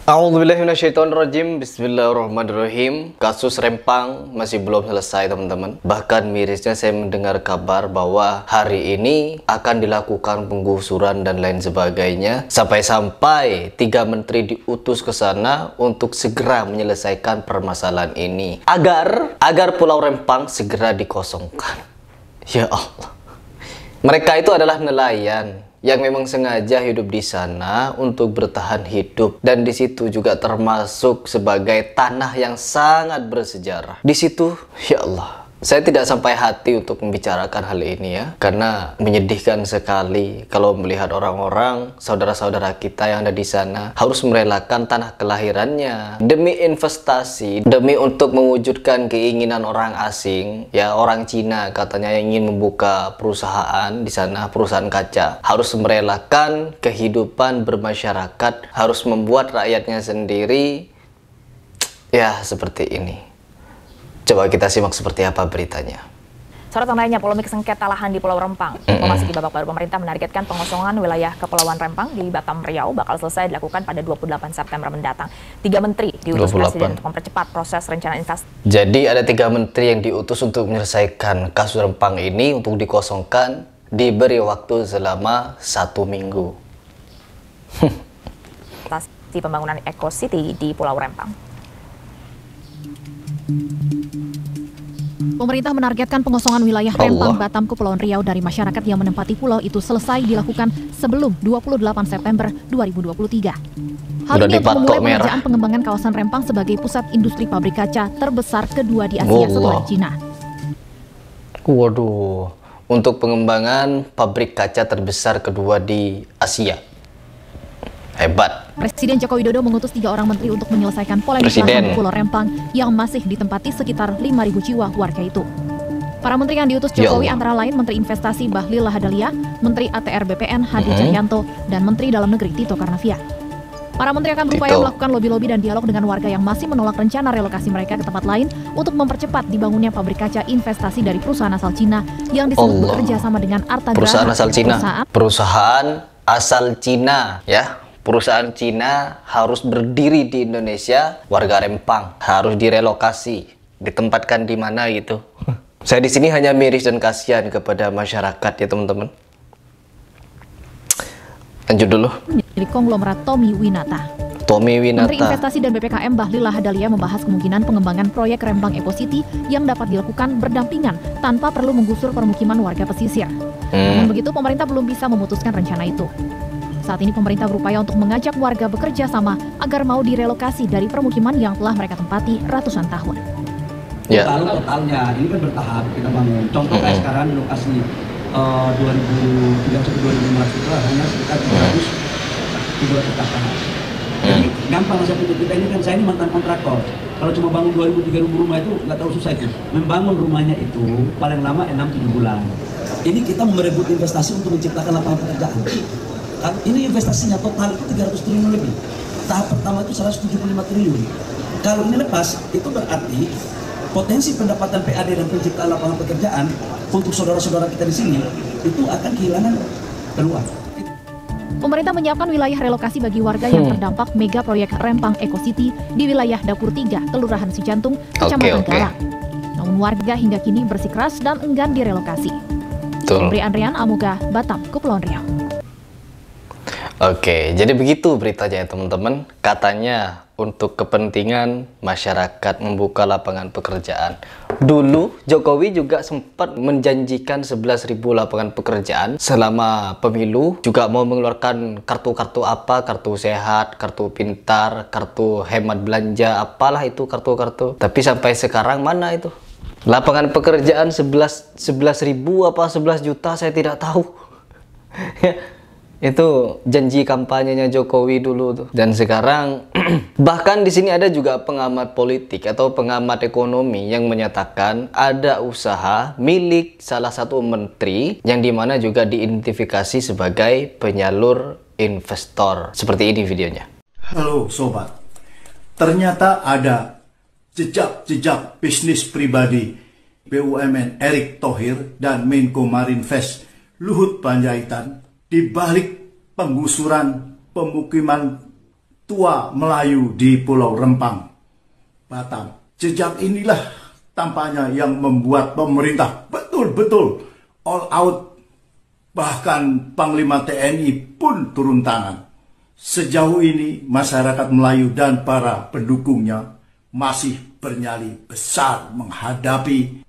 A'udzubillahiminasyaitonirrajim. Bismillahirrahmanirrahim. Kasus Rempang masih belum selesai, teman-teman. Bahkan mirisnya saya mendengar kabar bahwa hari ini akan dilakukan penggusuran dan lain sebagainya. Sampai-sampai 3 menteri diutus ke sana untuk segera menyelesaikan permasalahan ini agar Pulau Rempang segera dikosongkan. Ya Allah. Mereka itu adalah nelayan yang memang sengaja hidup di sana untuk bertahan hidup, dan di situ juga termasuk sebagai tanah yang sangat bersejarah. Di situ, ya Allah, saya tidak sampai hati untuk membicarakan hal ini ya, karena menyedihkan sekali kalau melihat orang-orang, saudara-saudara kita yang ada di sana harus merelakan tanah kelahirannya demi investasi, demi untuk mewujudkan keinginan orang asing, ya orang Cina katanya yang ingin membuka perusahaan di sana, perusahaan kaca, harus merelakan kehidupan bermasyarakat, harus membuat rakyatnya sendiri, ya seperti ini. Coba kita simak seperti apa beritanya. Sorotan lainnya, polemik sengketa lahan di Pulau Rempang. Memasuki babak baru, pemerintah menargetkan pengosongan wilayah Kepulauan Rempang di Batam, Riau bakal selesai dilakukan pada 28 September mendatang. 3 menteri diutus Presiden untuk mempercepat proses rencana investasi. Jadi ada 3 menteri yang diutus untuk menyelesaikan kasus Rempang ini untuk dikosongkan, diberi waktu selama 1 minggu. Pembangunan Eco City di Pulau Rempang. Pemerintah menargetkan pengosongan wilayah Rempang, Batam, Kepulauan Riau dari masyarakat yang menempati pulau itu selesai dilakukan sebelum 28 September 2023. Hal ini untuk memulai pengerjaan pengembangan kawasan Rempang sebagai pusat industri pabrik kaca terbesar kedua di Asia setelah Cina. Waduh, untuk pengembangan pabrik kaca terbesar kedua di Asia. Hebat. Presiden Joko Widodo mengutus 3 orang menteri untuk menyelesaikan polemik lahan di Pulau Rempang yang masih ditempati sekitar 5.000 jiwa warga itu. Para menteri yang diutus Jokowi antara lain Menteri Investasi Bahlil Lahadalia, Menteri ATR BPN Hadi Cahyanto, dan Menteri Dalam Negeri Tito Karnavian. Para menteri akan berupaya melakukan lobi-lobi dan dialog dengan warga yang masih menolak rencana relokasi mereka ke tempat lain untuk mempercepat dibangunnya pabrik kaca investasi dari perusahaan asal Cina yang disebut bekerja sama dengan Artagraha. Perusahaan asal Cina. Perusahaan asal Cina, ya. Perusahaan Cina harus berdiri di Indonesia, warga Rempang harus direlokasi, ditempatkan di mana gitu. Saya di sini hanya miris dan kasihan kepada masyarakat ya teman-teman. Lanjut dulu. Dari konglomerat Tommy Winata. Menteri Menteri Investasi dan BPKM Bahlil Lahadalia membahas kemungkinan pengembangan proyek Rempang Eco City yang dapat dilakukan berdampingan tanpa perlu menggusur permukiman warga pesisir. Namun begitu, pemerintah belum bisa memutuskan rencana itu. Saat ini pemerintah berupaya untuk mengajak warga bekerja sama agar mau direlokasi dari permukiman yang telah mereka tempati ratusan tahun. Ya. Totalnya ini kan bertahap kita bangun. Contoh kayak sekarang di lokasi 2003-2015 itu hanya sekitar 300 kakak. Jadi gampang saya pikir kita ini kan, saya ini mantan kontraktor. Kalau cuma bangun 2.000-3.000 rumah itu nggak terlalu susah itu. Membangun rumahnya itu paling lama 6-7 bulan. Ini kita merebut investasi untuk menciptakan lapangan pekerjaan. Ini investasinya total itu 300 triliun lebih. Tahap pertama itu 175 triliun. Kalau ini lepas, itu berarti potensi pendapatan PAD dan penciptaan lapangan pekerjaan untuk saudara-saudara kita di sini itu akan kehilangan peluang. Pemerintah menyiapkan wilayah relokasi bagi warga yang terdampak mega proyek Rempang Eco City di wilayah Dapur 3, Kelurahan Cijantung, Kecamatan Galang. Namun warga hingga kini bersikeras dan enggan direlokasi. Bri Andrian, Amoga, Batam, Kepulauan Riau. Oke, jadi begitu beritanya ya teman-teman. Katanya untuk kepentingan masyarakat membuka lapangan pekerjaan. Dulu Jokowi juga sempat menjanjikan 11.000 lapangan pekerjaan selama pemilu. Juga mau mengeluarkan kartu-kartu apa, kartu sehat, kartu pintar, kartu hemat belanja, apalah itu kartu-kartu. Tapi sampai sekarang mana itu? Lapangan pekerjaan 11.000 apa 11 juta saya tidak tahu. Itu janji kampanyenya Jokowi dulu tuh. Dan sekarang bahkan di sini ada juga pengamat politik atau pengamat ekonomi yang menyatakan ada usaha milik salah satu menteri yang dimana juga diidentifikasi sebagai penyalur investor. Seperti ini videonya. Halo sobat, ternyata ada jejak-jejak bisnis pribadi BUMN Erick Thohir dan Menko Marinvest Luhut Panjaitan di balik penggusuran pemukiman tua Melayu di Pulau Rempang, Batam. Jejak inilah tampaknya yang membuat pemerintah betul-betul all out. Bahkan Panglima TNI pun turun tangan. Sejauh ini masyarakat Melayu dan para pendukungnya masih bernyali besar menghadapi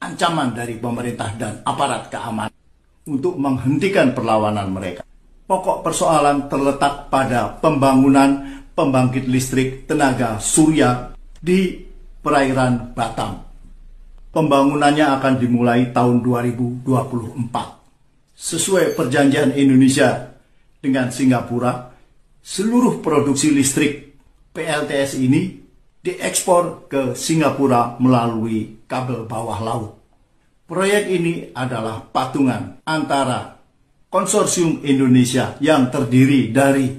ancaman dari pemerintah dan aparat keamanan untuk menghentikan perlawanan mereka. Pokok persoalan terletak pada pembangunan pembangkit listrik tenaga surya di perairan Batam. Pembangunannya akan dimulai tahun 2024. Sesuai perjanjian Indonesia dengan Singapura, seluruh produksi listrik PLTS ini diekspor ke Singapura melalui kabel bawah laut. Proyek ini adalah patungan antara konsorsium Indonesia yang terdiri dari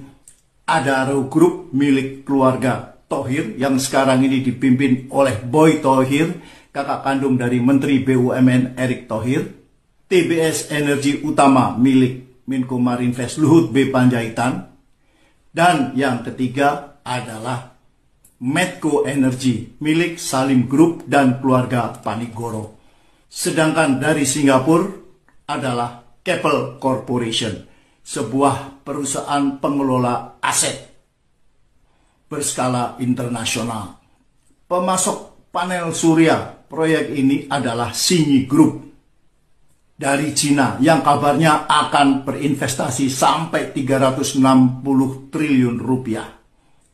Adaro Group milik keluarga Thohir yang sekarang ini dipimpin oleh Boy Thohir, kakak kandung dari Menteri BUMN Erick Thohir, TBS Energi Utama milik Menko Marinvest Luhut B. Panjaitan, dan yang ketiga adalah Medco Energy milik Salim Group dan keluarga Panigoro. Sedangkan dari Singapura adalah Keppel Corporation, sebuah perusahaan pengelola aset berskala internasional. Pemasok panel surya proyek ini adalah Xinyi Group dari Cina yang kabarnya akan berinvestasi sampai 360 triliun rupiah.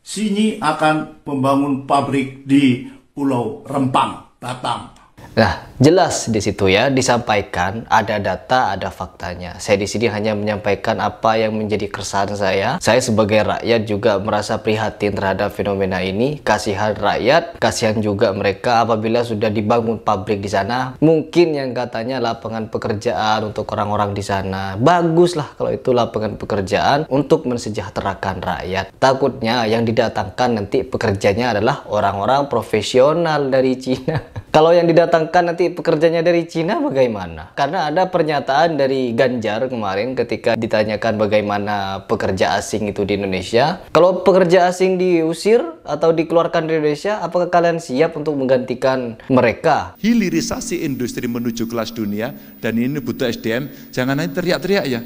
Xinyi akan membangun pabrik di Pulau Rempang, Batam. Nah, jelas di situ ya disampaikan ada data, ada faktanya. Saya di sini hanya menyampaikan apa yang menjadi keresahan saya. Saya sebagai rakyat juga merasa prihatin terhadap fenomena ini. Kasihan rakyat, kasihan juga mereka apabila sudah dibangun pabrik di sana. Mungkin yang katanya lapangan pekerjaan untuk orang-orang di sana. Baguslah kalau itu lapangan pekerjaan untuk mensejahterakan rakyat. Takutnya yang didatangkan nanti pekerjanya adalah orang-orang profesional dari Cina. Kalau yang didatangkan nanti pekerjanya dari Cina bagaimana? Karena ada pernyataan dari Ganjar kemarin ketika ditanyakan bagaimana pekerja asing itu di Indonesia. Kalau pekerja asing diusir atau dikeluarkan dari Indonesia, apakah kalian siap untuk menggantikan mereka? Hilirisasi industri menuju kelas dunia dan ini butuh SDM, jangan hanya teriak-teriak ya.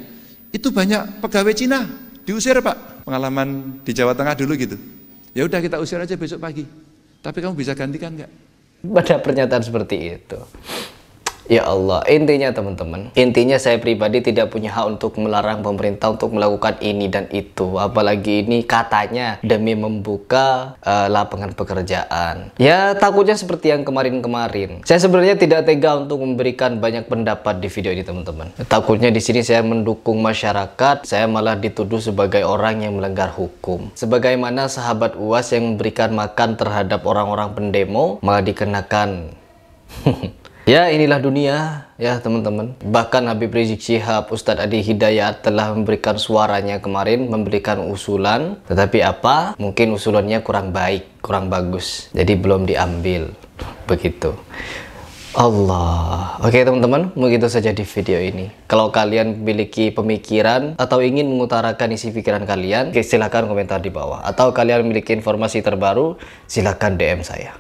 Itu banyak pegawai Cina diusir Pak. Pengalaman di Jawa Tengah dulu gitu. Ya udah kita usir aja besok pagi. Tapi kamu bisa gantikan nggak? Pada pernyataan seperti itu. Ya Allah, intinya teman-teman, intinya saya pribadi tidak punya hak untuk melarang pemerintah untuk melakukan ini dan itu. Apalagi ini katanya demi membuka lapangan pekerjaan. Ya takutnya seperti yang kemarin-kemarin. Saya sebenarnya tidak tega untuk memberikan banyak pendapat di video ini teman-teman. Takutnya di sini saya mendukung masyarakat, saya malah dituduh sebagai orang yang melanggar hukum. Sebagaimana sahabat UAS yang memberikan makan terhadap orang-orang pendemo, malah dikenakan ya inilah dunia ya teman-teman. Bahkan Habib Rizik Syihab, Ustadz Adi Hidayat telah memberikan suaranya kemarin, memberikan usulan. Tetapi apa? Mungkin usulannya kurang baik, kurang bagus. Jadi belum diambil. Begitu. Allah. Oke teman-teman, begitu saja di video ini. Kalau kalian memiliki pemikiran atau ingin mengutarakan isi pikiran kalian, silahkan komentar di bawah. Atau kalian memiliki informasi terbaru, silahkan DM saya.